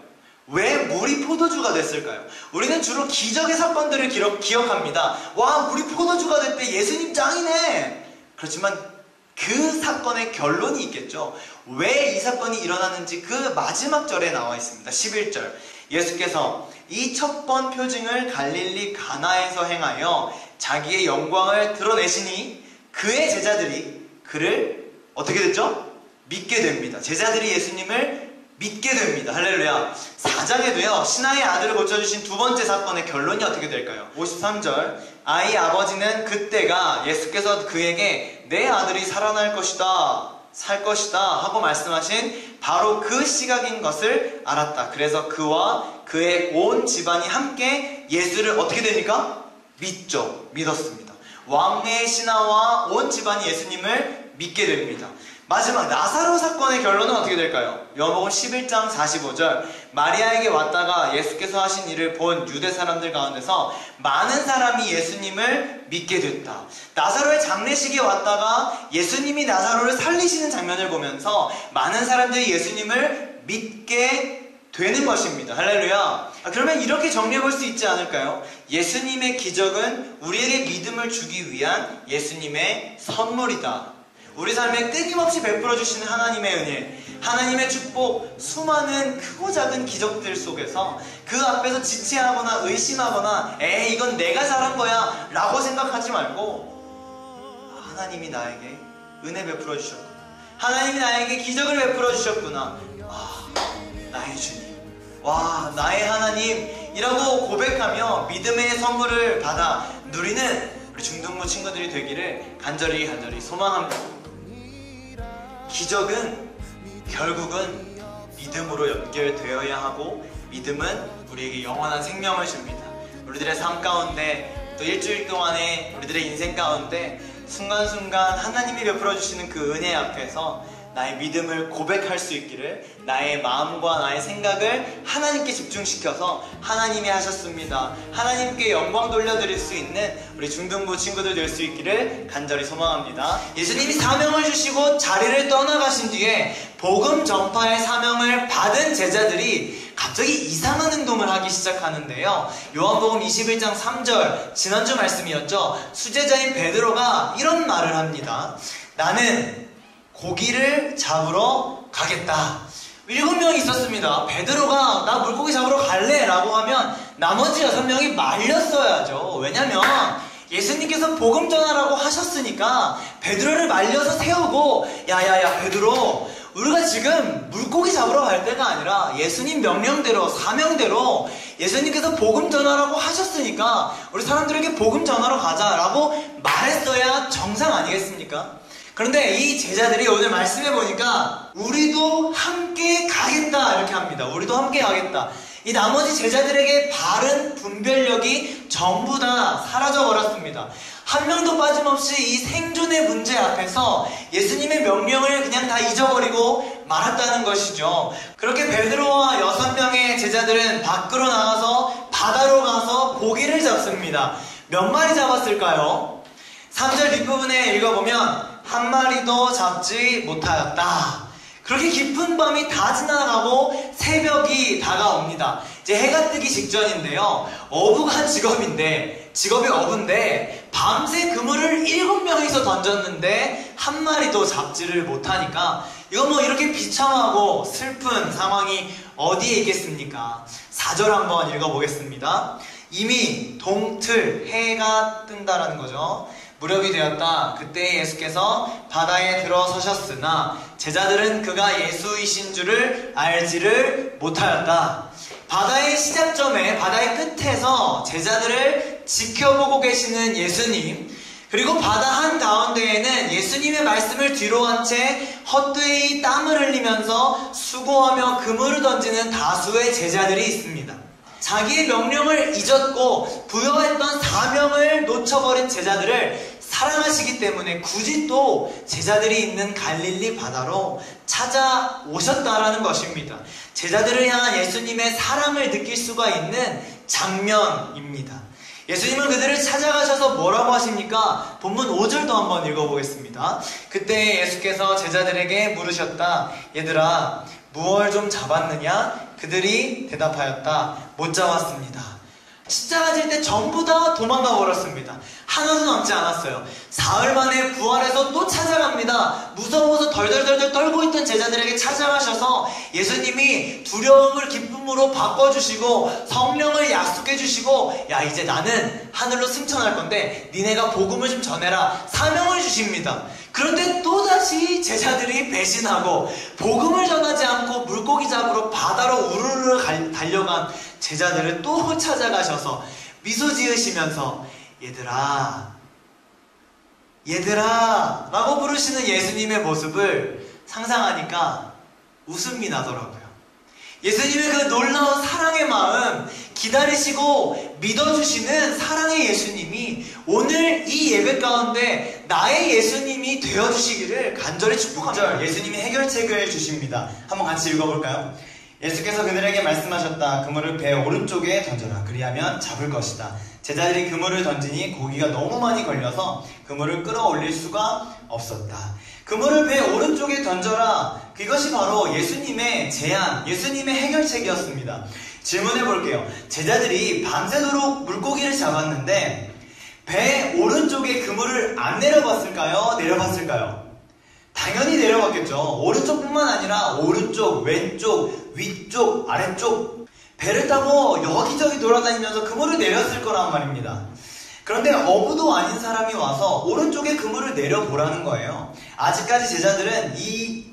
왜 물이 포도주가 됐을까요? 우리는 주로 기적의 사건들을 기억합니다. 와, 물이 포도주가 됐대. 예수님 짱이네. 그렇지만 그 사건의 결론이 있겠죠. 왜 이 사건이 일어나는지 그 마지막 절에 나와 있습니다. 11절. 예수께서 이 첫 번 표징을 갈릴리 가나에서 행하여 자기의 영광을 드러내시니 그의 제자들이 그를 어떻게 됐죠? 믿게 됩니다. 제자들이 예수님을 믿게 됩니다. 할렐루야. 4장에도요 신하의 아들을 고쳐주신 두 번째 사건의 결론이 어떻게 될까요? 53절. 아이 아버지는 그때가 예수께서 그에게 내 아들이 살아날 것이다, 살 것이다 하고 말씀하신 바로 그 시각인 것을 알았다. 그래서 그와 그의 온 집안이 함께 예수를 어떻게 됩니까? 믿죠. 믿었습니다. 왕래의 신하와 온 집안이 예수님을 믿게 됩니다. 마지막 나사로 사건의 결론은 어떻게 될까요? 요한복음 11장 45절. 마리아에게 왔다가 예수께서 하신 일을 본 유대 사람들 가운데서 많은 사람이 예수님을 믿게 됐다. 나사로의 장례식에 왔다가 예수님이 나사로를 살리시는 장면을 보면서 많은 사람들이 예수님을 믿게 되는 것입니다. 할렐루야. 그러면 이렇게 정리해 볼 수 있지 않을까요? 예수님의 기적은 우리에게 믿음을 주기 위한 예수님의 선물이다. 우리 삶에 끊임없이 베풀어 주시는 하나님의 은혜, 하나님의 축복, 수많은 크고 작은 기적들 속에서 그 앞에서 지체하거나 의심하거나 이건 내가 잘한 거야 라고 생각하지 말고 하나님이 나에게 은혜 베풀어 주셨구나, 하나님이 나에게 기적을 베풀어 주셨구나, 나의 주님, 와 나의 하나님이라고 고백하며 믿음의 선물을 받아 누리는 우리 중등부 친구들이 되기를 간절히 소망합니다. 기적은 결국은 믿음으로 연결되어야 하고 믿음은 우리에게 영원한 생명을 줍니다. 우리들의 삶 가운데 또 일주일 동안의 우리들의 인생 가운데 순간순간 하나님이 베풀어 주시는 그 은혜 앞에서 나의 믿음을 고백할 수 있기를, 나의 마음과 나의 생각을 하나님께 집중시켜서 하나님이 하셨습니다, 하나님께 영광 돌려드릴 수 있는 우리 중등부 친구들 될 수 있기를 간절히 소망합니다. 예수님이 사명을 주시고 자리를 떠나가신 뒤에 복음 전파의 사명을 받은 제자들이 갑자기 이상한 행동을 하기 시작하는데요. 요한복음 21장 3절, 지난주 말씀이었죠. 수제자인 베드로가 이런 말을 합니다. 나는 고기를 잡으러 가겠다. 7명이 있었습니다. 베드로가 나 물고기 잡으러 갈래 라고 하면 나머지 6명이 말렸어야죠. 왜냐면 예수님께서 복음 전하라고 하셨으니까 베드로를 말려서 세우고, 야야야 베드로, 우리가 지금 물고기 잡으러 갈 때가 아니라 예수님 명령대로, 사명대로 예수님께서 복음 전하라고 하셨으니까 우리 사람들에게 복음 전하러 가자라고 말했어야 정상 아니겠습니까? 그런데 이 제자들이 오늘 말씀해 보니까 우리도 함께 가겠다 이렇게 합니다. 우리도 함께 가겠다. 이 나머지 제자들에게 바른 분별력이 전부 다 사라져 버렸습니다. 한 명도 빠짐없이 이 생존의 문제 앞에서 예수님의 명령을 그냥 다 잊어버리고 말았다는 것이죠. 그렇게 베드로와 6명의 제자들은 밖으로 나가서 바다로 가서 고기를 잡습니다. 몇 마리 잡았을까요? 3절 뒷부분에 읽어보면 한 마리도 잡지 못하였다. 그렇게 깊은 밤이 다 지나가고 새벽이 다가옵니다. 이제 해가 뜨기 직전인데요. 어부가 직업이 어부인데 밤새 그물을 7명이서 던졌는데 한 마리도 잡지를 못하니까 이거 뭐 이렇게 비참하고 슬픈 상황이 어디에 있겠습니까? 4절 한번 읽어보겠습니다. 이미 동틀 해가 뜬다라는 거죠. 무렵이 되었다. 그때 예수께서 바다에 들어서셨으나 제자들은 그가 예수이신 줄을 알지를 못하였다. 바다의 시작점에, 바다의 끝에서 제자들을 지켜보고 계시는 예수님, 그리고 바다 한가운데에는 예수님의 말씀을 뒤로 한 채 헛되이 땀을 흘리면서 수고하며 그물을 던지는 다수의 제자들이 있습니다. 자기의 명령을 잊었고 부여했던 사명을 놓쳐버린 제자들을 사랑하시기 때문에 굳이 또 제자들이 있는 갈릴리 바다로 찾아오셨다라는 것입니다. 제자들을 향한 예수님의 사랑을 느낄 수가 있는 장면입니다. 예수님은 그들을 찾아가셔서 뭐라고 하십니까? 본문 5절도 한번 읽어보겠습니다. 그때 예수께서 제자들에게 물으셨다. 얘들아, 무얼 좀 잡았느냐? 그들이 대답하였다. 못 잡았습니다. 십자가 질 때 전부 다 도망가 버렸습니다. 하나도 남지 않았어요. 사흘 만에 부활해서 또 찾아갑니다. 무서워서 덜덜덜덜 떨고 있던 제자들에게 찾아가셔서 예수님이 두려움을 기쁨으로 바꿔주시고 성령을 약속해주시고, 야 이제 나는 하늘로 승천할 건데 니네가 복음을 좀 전해라, 사명을 주십니다. 그런데 또다시 제자들이 배신하고 복음을 전하지 않고 물고기 잡으러 바다로 우르르 달려간 제자들을 또 찾아가셔서 미소 지으시면서 얘들아 라고 부르시는 예수님의 모습을 상상하니까 웃음이 나더라고요. 예수님의 그 놀라운 사랑의 마음, 기다리시고 믿어주시는 사랑의 예수님이 오늘 이 예배 가운데 나의 예수님이 되어주시기를 간절히 축복합니다. 예수님이 해결책을 주십니다. 한번 같이 읽어볼까요? 예수께서 그들에게 말씀하셨다. 그물을 배 오른쪽에 던져라. 그리하면 잡을 것이다. 제자들이 그물을 던지니 고기가 너무 많이 걸려서 그물을 끌어올릴 수가 없었다. 그물을 배 오른쪽에 던져라. 그것이 바로 예수님의 제안, 예수님의 해결책이었습니다. 질문해 볼게요. 제자들이 밤새도록 물고기를 잡았는데 배 오른쪽에 그물을 안 내려봤을까요? 내려봤을까요? 당연히 내려봤겠죠. 오른쪽뿐만 아니라 오른쪽, 왼쪽, 위쪽, 아래쪽 배를 타고 여기저기 돌아다니면서 그물을 내렸을 거란 말입니다. 그런데 어부도 아닌 사람이 와서 오른쪽에 그물을 내려보라는 거예요. 아직까지 제자들은 이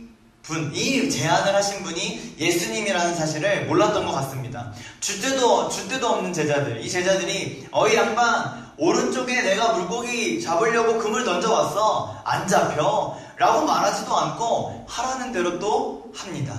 제안을 하신 분이 예수님이라는 사실을 몰랐던 것 같습니다. 줏대도 없는 제자들, 이 제자들이 어이 양반, 오른쪽에 내가 물고기 잡으려고 그물 던져왔어, 안 잡혀 라고 말하지도 않고 하라는 대로 또 합니다.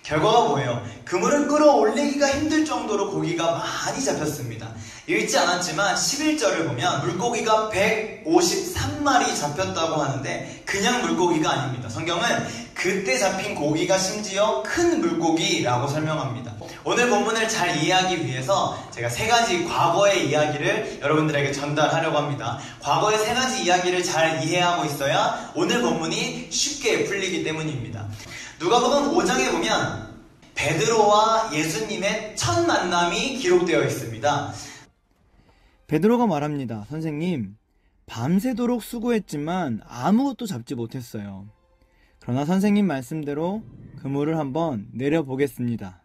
결과가 뭐예요? 그물을 끌어올리기가 힘들 정도로 고기가 많이 잡혔습니다. 읽지 않았지만 11절을 보면 물고기가 153마리 잡혔다고 하는데 그냥 물고기가 아닙니다. 성경은 그때 잡힌 고기가 심지어 큰 물고기라고 설명합니다. 오늘 본문을 잘 이해하기 위해서 제가 3가지 과거의 이야기를 여러분들에게 전달하려고 합니다. 과거의 3가지 이야기를 잘 이해하고 있어야 오늘 본문이 쉽게 풀리기 때문입니다. 누가복음 5장에 보면 베드로와 예수님의 첫 만남이 기록되어 있습니다. 베드로가 말합니다. 선생님, 밤새도록 수고했지만 아무것도 잡지 못했어요. 그러나 선생님 말씀대로 그물을 한번 내려보겠습니다.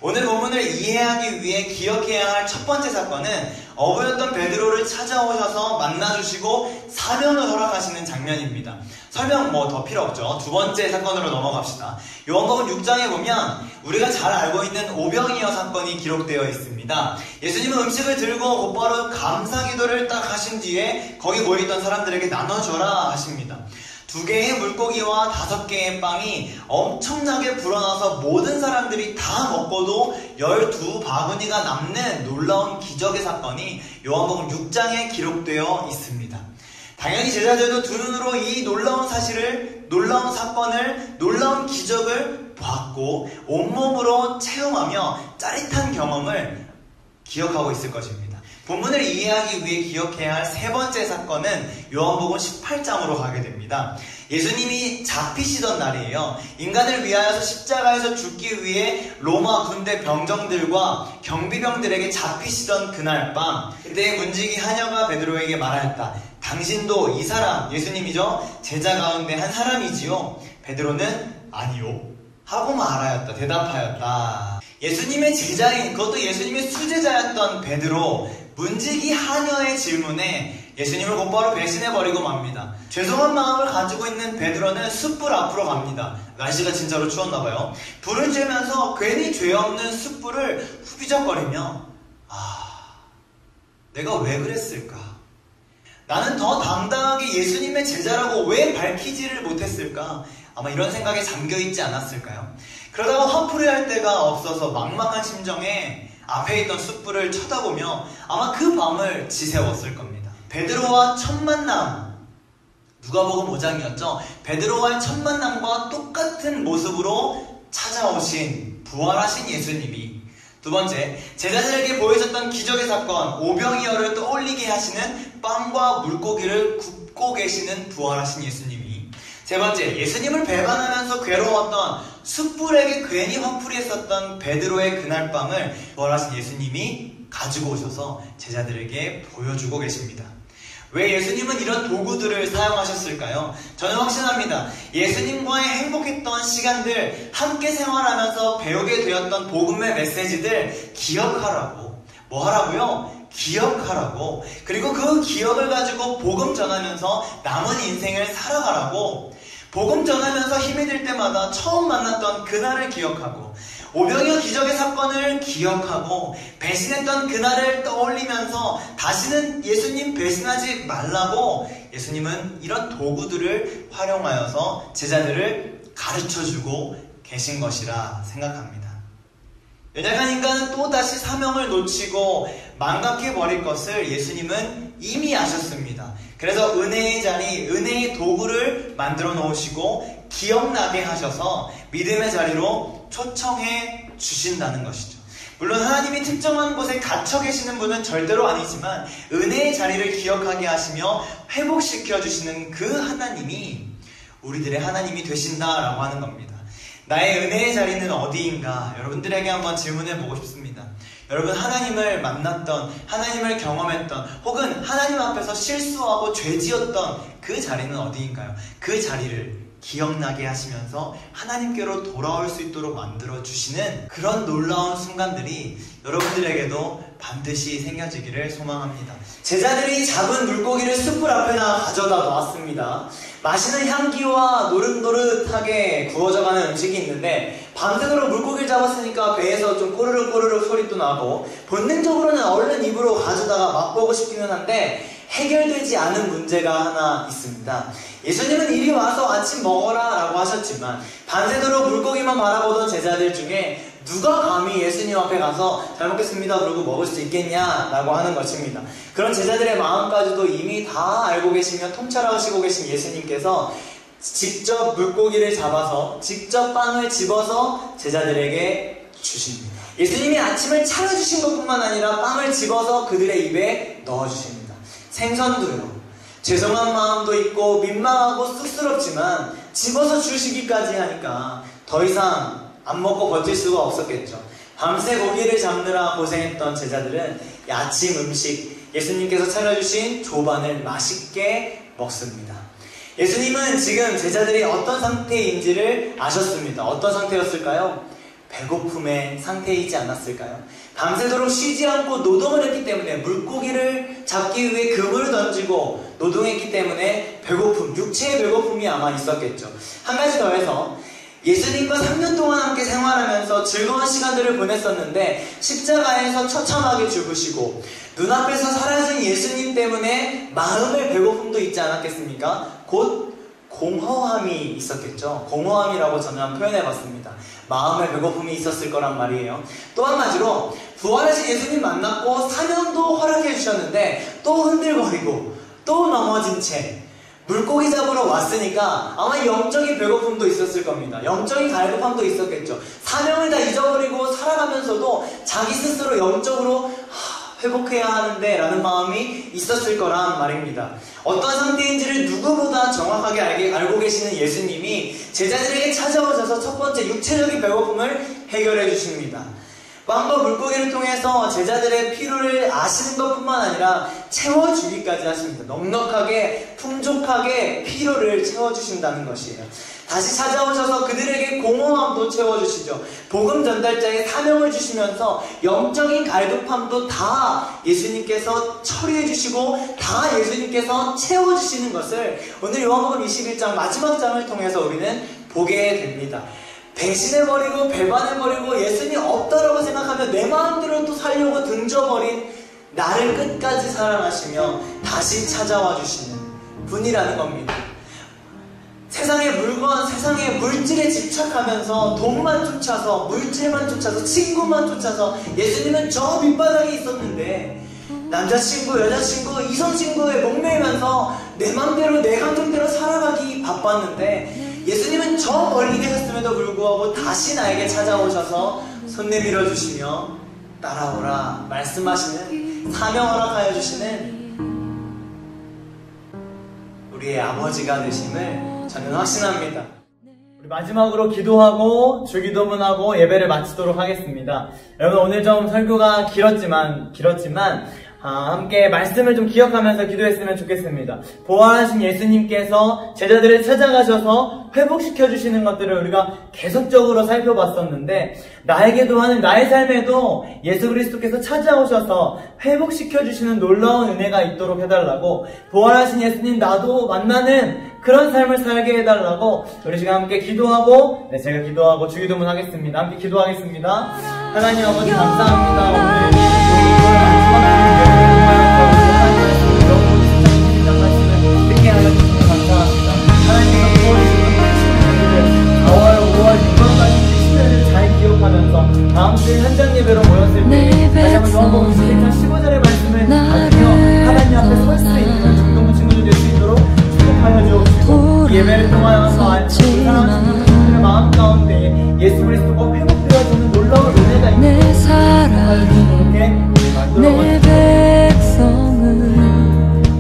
오늘 본문을 이해하기 위해 기억해야 할 첫 번째 사건은 어부였던 베드로를 찾아오셔서 만나주시고 사명을 허락하시는 장면입니다. 설명 더 필요 없죠. 두 번째 사건으로 넘어갑시다. 요한복음 6장에 보면 우리가 잘 알고 있는 오병이어 사건이 기록되어 있습니다. 예수님은 음식을 들고 곧바로 감사기도를 딱 하신 뒤에 거기 모여있던 사람들에게 나눠줘라 하십니다. 2개의 물고기와 5개의 빵이 엄청나게 불어나서 모든 사람들이 다 먹고도 12바구니가 남는 놀라운 기적의 사건이 요한복음 6장에 기록되어 있습니다. 당연히 제자들도 두 눈으로 이 놀라운 사실을, 놀라운 사건을, 놀라운 기적을 봤고 온몸으로 체험하며 짜릿한 경험을 기억하고 있을 것입니다. 본문을 이해하기 위해 기억해야 할 3번째 사건은 요한복음 18장으로 가게 됩니다. 예수님이 잡히시던 날이에요. 인간을 위하여서 십자가에서 죽기 위해 로마 군대 병정들과 경비병들에게 잡히시던 그날 밤, 그때 문지기 하녀가 베드로에게 말하였다. 당신도 이 사람, 예수님이죠? 제자 가운데 한 사람이지요? 베드로는 아니요 하고 말하였다. 대답하였다. 예수님의 제자인, 그것도 예수님의 수제자였던 베드로, 문지기 하녀의 질문에 예수님을 곧바로 배신해버리고 맙니다. 죄송한 마음을 가지고 있는 베드로는 숯불 앞으로 갑니다. 날씨가 진짜로 추웠나봐요. 불을 쬐면서 괜히 죄 없는 숯불을 후비적거리며 내가 왜 그랬을까? 나는 더 당당하게 예수님의 제자라고 왜 밝히지를 못했을까? 아마 이런 생각에 잠겨있지 않았을까요? 그러다가 화풀이할 데가 없어서 막막한 심정에 앞에 있던 숯불을 쳐다보며 아마 그 밤을 지새웠을 겁니다. 베드로와 첫 만남, 누가복음 5장이었죠. 베드로와의 첫 만남과 똑같은 모습으로 찾아오신, 부활하신 예수님이, 두 번째, 제자들에게 보여줬던 기적의 사건, 오병이어를 떠올리게 하시는 빵과 물고기를 굽고 계시는 부활하신 예수님이, 세 번째, 예수님을 배반하면서 괴로웠던 숯불에게 괜히 화풀이했었던 베드로의 그날 밤을 부활하신 예수님이 가지고 오셔서 제자들에게 보여주고 계십니다. 왜 예수님은 이런 도구들을 사용하셨을까요? 저는 확신합니다. 예수님과의 행복했던 시간들, 함께 생활하면서 배우게 되었던 복음의 메시지들 기억하라고. 뭐 하라고요? 기억하라고. 그리고 그 기억을 가지고 복음 전하면서 남은 인생을 살아가라고. 복음 전하면서 힘이 들 때마다 처음 만났던 그날을 기억하고, 오병이어 기적의 사건을 기억하고, 배신했던 그날을 떠올리면서 다시는 예수님 배신하지 말라고 예수님은 이런 도구들을 활용하여서 제자들을 가르쳐주고 계신 것이라 생각합니다. 연약한 인간은 또다시 사명을 놓치고 망각해버릴 것을 예수님은 이미 아셨습니다. 그래서 은혜의 자리, 은혜의 도구를 만들어 놓으시고 기억나게 하셔서 믿음의 자리로 초청해 주신다는 것이죠. 물론 하나님이 특정한 곳에 갇혀 계시는 분은 절대로 아니지만 은혜의 자리를 기억하게 하시며 회복시켜 주시는 그 하나님이 우리들의 하나님이 되신다라고 하는 겁니다. 나의 은혜의 자리는 어디인가? 여러분들에게 한번 질문해 보고 싶습니다. 여러분, 하나님을 만났던, 하나님을 경험했던, 혹은 하나님 앞에서 실수하고 죄지었던 그 자리는 어디인가요? 그 자리를 기억나게 하시면서 하나님께로 돌아올 수 있도록 만들어주시는 그런 놀라운 순간들이 여러분들에게도 반드시 생겨지기를 소망합니다. 제자들이 잡은 물고기를 숯불 앞에나 가져다 놓았습니다. 맛있는 향기와 노릇노릇하게 구워져가는 음식이 있는데 밤새도록 물고기를 잡았으니까 배에서 좀 꼬르륵 꼬르륵 소리도 나고 본능적으로는 얼른 입으로 가져다가 맛보고 싶기는 한데 해결되지 않은 문제가 하나 있습니다. 예수님은 이리 와서 아침 먹어라 라고 하셨지만 밤새도록 물고기만 바라보던 제자들 중에 누가 감히 예수님 앞에 가서 잘 먹겠습니다 그러고 먹을 수 있겠냐 라고 하는 것입니다. 그런 제자들의 마음까지도 이미 다 알고 계시며 통찰하시고 계신 예수님께서 직접 물고기를 잡아서 직접 빵을 집어서 제자들에게 주십니다. 예수님이 아침을 차려주신 것뿐만 아니라 빵을 집어서 그들의 입에 넣어주십니다. 생선도요. 죄송한 마음도 있고 민망하고 쑥스럽지만 집어서 주시기까지 하니까 더 이상 안 먹고 버틸 수가 없었겠죠. 밤새 고기를 잡느라 고생했던 제자들은 아침 음식 예수님께서 차려주신 조반을 맛있게 먹습니다. 예수님은 지금 제자들이 어떤 상태인지를 아셨습니다. 어떤 상태였을까요? 배고픔의 상태이지 않았을까요? 밤새도록 쉬지 않고 노동을 했기 때문에 물고기를 잡기 위해 그물을 던지고 노동했기 때문에 배고픔, 육체의 배고픔이 아마 있었겠죠. 한 가지 더 해서 예수님과 3년 동안 함께 생활하면서 즐거운 시간들을 보냈었는데 십자가에서 처참하게 죽으시고 눈앞에서 사라진 예수님 때문에 마음의 배고픔도 있지 않았겠습니까? 곧 공허함이 있었겠죠. 공허함이라고 저는 표현해봤습니다. 마음의 배고픔이 있었을 거란 말이에요. 또 한마디로 부활하신 예수님 만났고 사명도 허락해 주셨는데 또 흔들거리고 또 넘어진 채 물고기 잡으러 왔으니까 아마 영적인 배고픔도 있었을 겁니다. 영적인 갈급함도 있었겠죠. 사명을 다 잊어버리고 살아가면서도 자기 스스로 영적으로 회복해야 하는데 라는 마음이 있었을 거란 말입니다. 어떤 상태인지를 누구보다 정확하게 알고 계시는 예수님이 제자들에게 찾아오셔서 첫 번째 육체적인 배고픔을 해결해 주십니다. 빵과 물고기를 통해서 제자들의 필요를 아시는 것뿐만 아니라 채워주기까지 하십니다. 넉넉하게 풍족하게 필요를 채워주신다는 것이에요. 다시 찾아오셔서 그들에게 공허함도 채워주시죠. 복음 전달자의 사명을 주시면서 영적인 갈급함도 다 예수님께서 처리해 주시고 다 예수님께서 채워주시는 것을 오늘 요한복음 21장 마지막 장을 통해서 우리는 보게 됩니다. 배신해버리고 배반해버리고 예수님 없다라고 생각하며 내 마음대로 또 살려고 등져버린 나를 끝까지 사랑하시며 다시 찾아와 주시는 분이라는 겁니다. 세상의 물건, 세상의 물질에 집착하면서 돈만 쫓아서 물질만 쫓아서 친구만 쫓아서 예수님은 저 밑바닥에 있었는데 남자친구, 여자친구, 이성친구에 목매이면서 내 맘대로 내 감정대로 살아가기 바빴는데 예수님은 저 멀리 계셨음에도 불구하고 다시 나에게 찾아오셔서 손 내밀어 주시며 따라오라 말씀하시는 사명 허락하여 주시는 우리의 아버지가 되심을 저는 확신합니다. 우리 마지막으로 기도하고 주기도문하고 예배를 마치도록 하겠습니다. 여러분 오늘 좀 설교가 길었지만 함께 말씀을 좀 기억하면서 기도했으면 좋겠습니다. 부활하신 예수님께서 제자들을 찾아가셔서 회복시켜 주시는 것들을 우리가 계속적으로 살펴봤었는데 나에게도 하는 나의 삶에도 예수 그리스도께서 찾아오셔서 회복시켜 주시는 놀라운 은혜가 있도록 해달라고 부활하신 예수님 나도 만나는 그런 삶을 살게 해달라고 우리 지금 함께 기도하고 제가 기도하고 주기도문 하겠습니다. 함께 기도하겠습니다. 하나님 아버지 감사합니다. 다음 주에 현장 예배로 모였을 때 다시 한번 요한복음 21장 15절의 말씀을 가지며 하나님 앞에 설 수 있는 중동부 친구들 될 수 있도록 축복하여 주옵시고 이 예배를 통하여서 사랑하는 분들의 마음 가운데 예수 그리스도가 회복되어지는 놀라운 은혜가 있는 축복하여 주시도록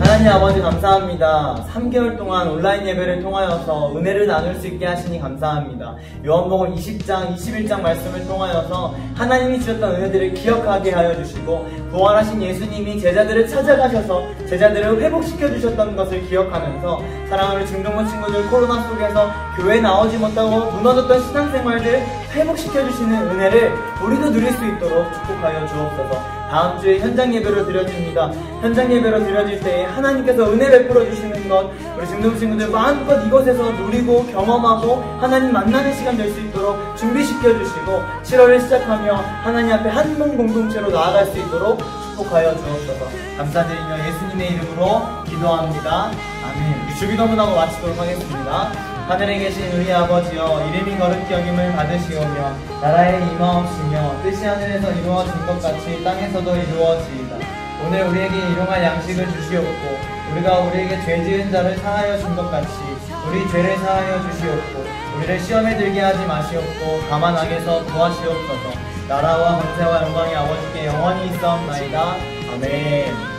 하나님 아버지 감사합니다. 3개월 동안 온라인 예배를 통하여서 은혜를 나눌 수 있게 하시니 감사합니다. 요한복음 20장, 21장 말씀을 통하여서 하나님이 주셨던 은혜들을 기억하게 하여 주시고 부활하신 예수님이 제자들을 찾아가셔서 제자들을 회복시켜 주셨던 것을 기억하면서 사랑하는 중동부 친구들 코로나 속에서 교회 나오지 못하고 무너졌던 신앙생활들 회복시켜 주시는 은혜를 우리도 누릴 수 있도록 축복하여 주옵소서. 다음 주에 현장 예배로 드려집니다. 현장 예배로 드려질 때에 하나님께서 은혜 베풀어 주시는 것 우리 중동 친구들 마음껏 이곳에서 누리고 경험하고 하나님 만나는 시간 될 수 있도록 준비시켜 주시고 7월을 시작하며 하나님 앞에 한 몸 공동체로 나아갈 수 있도록 축복하여 주옵소서. 감사드리며 예수님의 이름으로 기도합니다. 아멘. 우리 주기도문하고 마치도록 하겠습니다. 하늘에 계신 우리 아버지여, 이름이 거룩히 여김을 받으시오며 나라의 임하옵시며 뜻이 하늘에서 이루어진 것 같이 땅에서도 이루어지이다. 오늘 우리에게 일용할 양식을 주시옵고 우리가 우리에게 죄 지은 자를 사하여 준 것 같이 우리 죄를 사하여 주시옵고 우리를 시험에 들게 하지 마시옵고 다만 악에서 구하시옵소서. 나라와 권세와 영광이 아버지께 영원히 있사옵나이다. 아멘.